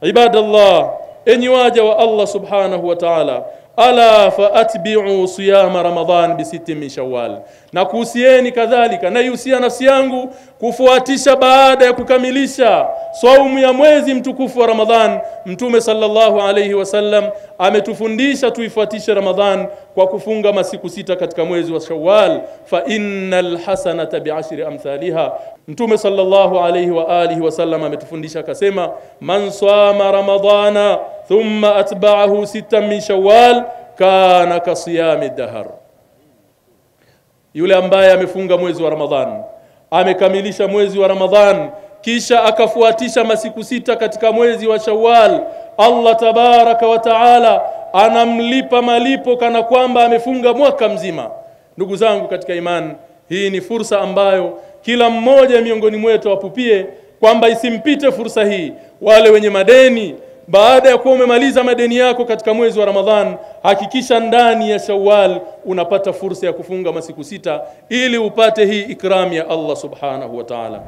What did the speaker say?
Ibadallah, enyi waja wa Allah subhanahu wa ta'ala, ala faatbi'u siyama Ramadhan bi 6 min Shawwal. Na kuhusieni kadhalika na yusia nafsi yangu kufuatisha baada ya kukamilisha saumu ya mwezi mtukufu wa Ramadhan. Mtume sallallahu alayhi wasallam ametufundisha tuifuatishe Ramadhan kwa kufunga masiku 6 katika mwezi wa Shawwal, fa innal hasanata bi'ashri amthaliha. Mtume sallallahu alayhi wa alihi wasallam ametufundisha akasema, man sama Ramadhana thumma atba'ahu 6 min Shawwal kana kasiyami dahr. Yule ambaye amefunga mwezi wa Ramadhan, amekamilisha mwezi wa Ramadhan, kisha akafuatisha masiku 6 katika mwezi wa Shawwal, Allah tabaraka wa taala anamlipa malipo kana kwamba amefunga mwaka mzima. Ndugu zangu katika imani, hii ni fursa ambayo kila mmoja miongoni mwetu apupie kwamba isimpite fursa hii. Wale wenye madeni, baada ya kuwa umemaliza madeni yako katika mwezi wa Ramadhan, hakikisha ndani ya Shawwal unapata fursa ya kufunga masiku 6 ili upate hii ikram ya Allah subhanahu wa ta'ala.